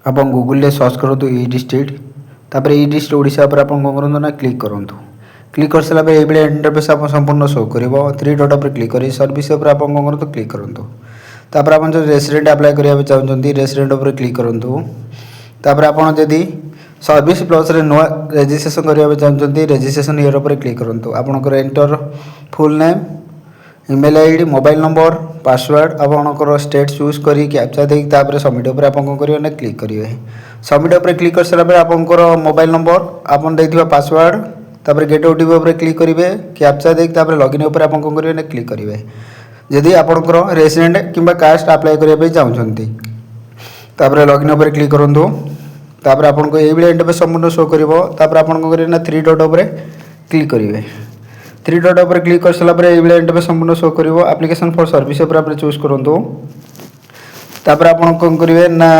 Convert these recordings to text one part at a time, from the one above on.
आप Google search करूँ ई district तापर ई डिस्ट्रिक्ट ओडिशा पर आप करूँ ना क्लिक करूँ। क्लिक कर सारा ये इंटरफेस आप संपूर्ण शो कर थ्री डॉट पर क्लिक कर सर्विस आप करूँ क्लिक करूँ। तापर आप जो रेसिडेंट अप्लाई करने चाहते रेसिडेंट उपर क्लिक करूँ। तापर आप जदि सर्विस प्लस रे नुआ रजिस्ट्रेशन करने चाहते रजिस्ट्रेशन ईयर पर क्लिक करूँ। आपंकर enter full name email ID mobile number password आपंकर स्टेट चूज करी कैप्चा देपर सबमिट उपर आप करेंगे क्लिक करेंगे। सबमिट उपर क्लिक कर सारा आपंकर मोबाइल नंबर आप पासवर्ड तापर गेट ओटीपी उपर क्लिक करेंगे कैप्चा देपर लॉगिन उपर आप करेंगे क्लिक करेंगे। जदि आपंकर रेसिडेंट किंबा कास्ट अप्लाई करने चाहते तापर लॉगिन उपर क्लिक करूँ। तापर आपको ये इंटरफेस संपूर्ण शो कर आप थ्री डॉट उपर क्लिक करेंगे। थ्री डॉट उपर क्लिक कर सारा ये इंटरफेस संपूर्ण शो कर एप्लिकेशन फॉर सर्विस उपर आप चूज करूँ। तापर आप कौन करेंगे ना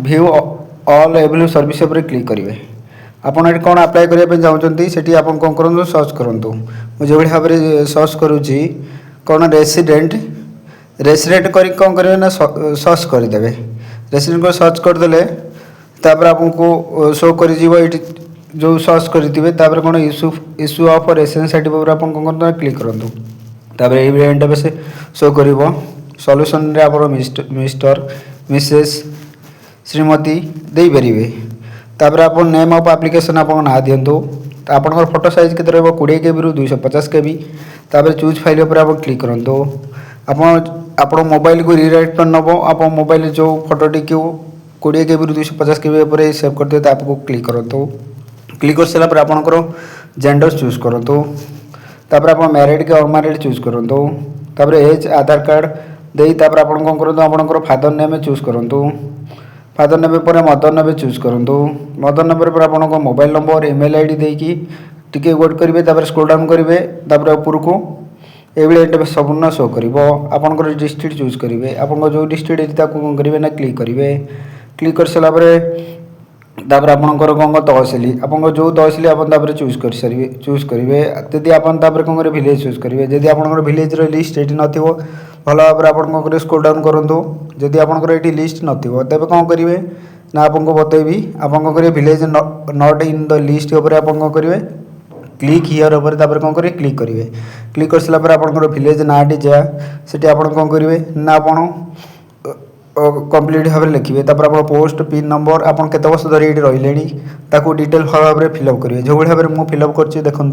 व्यू ऑल एवेलेबल सर्विस उपर क्लिक करेंगे। आपड़ ये कौन अप्लाई करने चाहते से आप कौन करूँ सर्च करूँ। मुझे भाव में सर्च करुँची कौन रेसिडेंट रेसिडेंट कर कौन करेंगे ना सर्च करदे। रेसिडेंट को सर्च करदे तापर आपको शो कर जो सर्च करेंगे तापर कौन इश्यू ऑफ रेसिडेंस सर्टिफिकेट आप कौन क्लिक करूँ। तापर ये इंटरफेस शो कर सॉल्यूशन रे आप मिस्टर मिसेस श्रीमती दे पारे। तापर आप नेम ऑफ एप्लिकेशन आप ना दिंतु। आपंकर फोटो साइज के 20 KB रु 250 KB। तापर चूज फाइल उपर आप क्लिक करूँ। आप मोबाइल को रीराइट कर नब आप मोबाइल जो फोटोटी को 20 KB रु 250 KB उपर सेव कर दिए आपको क्लिक करूँ। क्लिक कर सारा आपंकर जेंडर चूज करूँ। तापर आप मैरिड के अनमैरिड चूज करूँ। तापर एज आधार कार्ड दे तापर आप कौन करूँ आपंकर फादर नेम चूज करूँ। फादर नेम पर मदर नेम चूज करूँ। मदर नेम पर आप मोबाइल नंबर ईमेल आईडी देकी टिके वेट करेंगे। तापर स्क्रॉल डाउन करेंगे तापर ऊपर को ये इंटरफेस संपूर्ण शो कर आपंकर डिस्ट्रिक्ट चूज करेंगे। आप जो डिस्ट्रिक्ट कौन करेंगे ना क्लिक करेंगे। क्लिक कर सारा तापर आपंकर कौन तहसिल आप जो तहसिल आप चूज कर सारे चूज करेंगे। जदि आप कौन करेंगे विलेज चूज करेंगे। जदि आप विलेज लिस्ट ये नथ भल भाव में आप कौन करेंगे स्क्रॉल डाउन करूँ। जदि आपंकर ये लिस्ट नथिबो तेबे कौन करेंगे ना आपको बतेबी आप कौन करेंगे village not in the list उपर आप कौन करेंगे क्लिक हियर उपर तापर कौन करेंगे क्लिक करेंगे। क्लिक कर सारा आपंकर विलेज नाटी जहाँ से आप कौन करेंगे ना आप कंप्लीट भाव में लिखिए। तापर आप पोस्ट पिन नंबर आप केत वर्ष धरी ये रही डिटेल भाव में फिलअप करेंगे। जो भाव में मुझे फिलअप कर देखूँ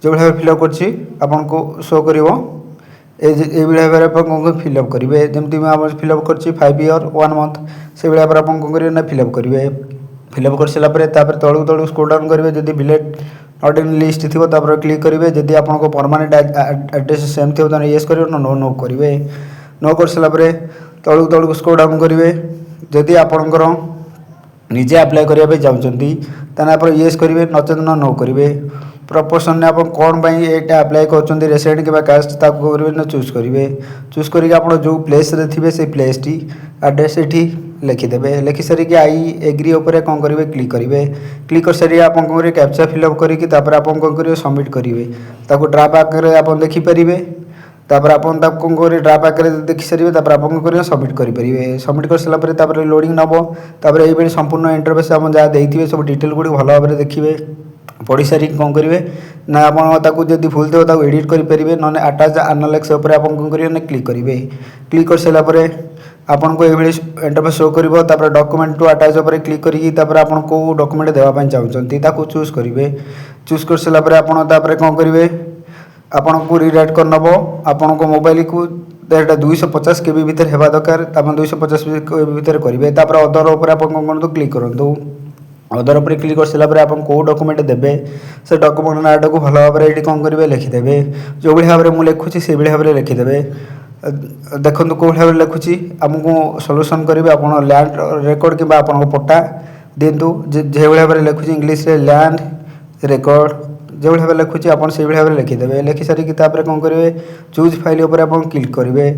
जो भाव में फिलअप कर शो कर ये भाव में फिलअप करेंगे। जमी मैं फिलअप कर 5 ईयर 1 मंथ से भाव में आप कौन करेंगे ना फिलअप करेंगे। फिलअप कर सारापर तलू तलू स्क्रॉल डाउन करेंगे। जदि विलेज नॉट इन लिस्ट थी तापर क्लिक करेंगे। जदि आपको परमानेंट एड्रेस सेम थी तो येस करेंगे नो नो करेंगे। नो कर सारापर तलू तलू स्क्रॉल डाउन करेंगे। जदि आपंकर निजे अप्लाई करने चाहते ताने आप येस करेंगे नचेत नो करेंगे। प्रपोर्शन आप कौन ये अप्लाई कर रेसिडेंट कि कास्ट करेंगे ना चूज करेंगे। चूज करके आप जो प्लेस रे थे से प्लेस टी एड्रेस ये लिखिदेवे। लिखि सारिक आई एग्री उपर कौन करेंगे क्लिक करेंगे। क्लिक कर सारी आप कौन करेंगे कैप्चा फिलअप करके आप कौन करेंगे सबमिट करेंगे। ड्राप आकार आप देखिपारे तापर आप कौन करेंगे ड्राप आकार देखी सारे तापर आप कौन करेंगे सबमिट करेंगे। सबमिट कर सारापर लोडिंग नब तापर ये संपूर्ण इंटरफेस आप जहाँ देखिए सब डिटेल गुड़ी भल भाव में देखिए। पढ़ी सारी कौन करेंगे ना आपको जब भूल थे एडिट करेंगे ना अटैच एनालिसिस उपर आप कौन करेंगे ना क्लिक करेंगे। क्लिक कर सारापर आपको ये इंटरफेस शो कर डॉक्यूमेंट टू अटैच उपर क्लिक करके आप डॉक्यूमेंट देवाई चाहते चूज करेंगे। चूज कर सारापर आप कौन करेंगे आपन को रीराइट कर नब आपण को मोबाइल को 250 KB भितर हेबा दरकार 250 KB भितर करेंगे। तापर अदर उपर आप कौन करूँ क्लिक करूँ। अदर उपर क्लिक कर सारापर आप कौ डॉक्यूमेंट देवे से डॉक्यूमेंट नाटा को भल भाव में ये कौन करेंगे लिखिदेवे। जो भाव में मुझे लिखुची से भाव में लिखिदेवे। देखो कौ भाव में लिखुची आमको सॉल्यूशन करेंगे आप लैंड रिकॉर्ड कि आप पट्टा दिंतु जो भाव में लिखुची इंग्लीश लैंड रिकॉर्ड जो भाव में लिखुची आप भाव में लिखिदेवे। लिखि सारिक कौन करेंगे चूज फाइल उपर आप क्लिक करेंगे।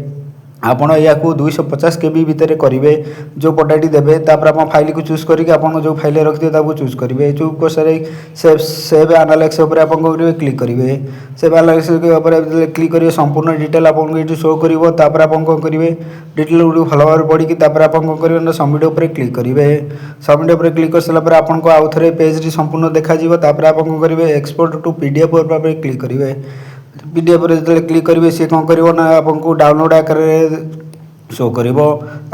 ଆପଣ ଏହାକୁ 250 KB ଭିତରେ କରିବେ जो पटाटी देवे तापर आप फाइल को चूज करके आप जो फाइल रखिए ताको चूज करेंगे चूज कर सारे सेव एनालिसिस उपर आप करेंगे क्लिक करेंगे सेव एनालिसिस क्लिक करेंगे संपूर्ण डिटेल आपको ये शो कर तापर आप करेंगे डिटेल गुड भल भाव पढ़ी तापर आप करेंगे ना सबमिट उपर क्लिक करेंगे सबमिट उपर क्लिक कर सारापर आपको आउ थे पेज संपूर्ण देखा तापर आप करेंगे एक्सपोर्ट टू PDF उपर क्लिक करेंगे PDF जो क्लिक करेंगे सी कौन कर आपको डाउनलोड आकार शो कर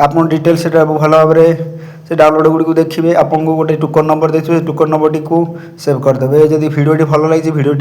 आप डिटेल से भल भाव से डाउनलोड गुड़ी देखिए आपको गोटे टोकन नंबर देखिए टोकन नंबर टी सेव करदे जदि भिडियो भल लगी भिडियो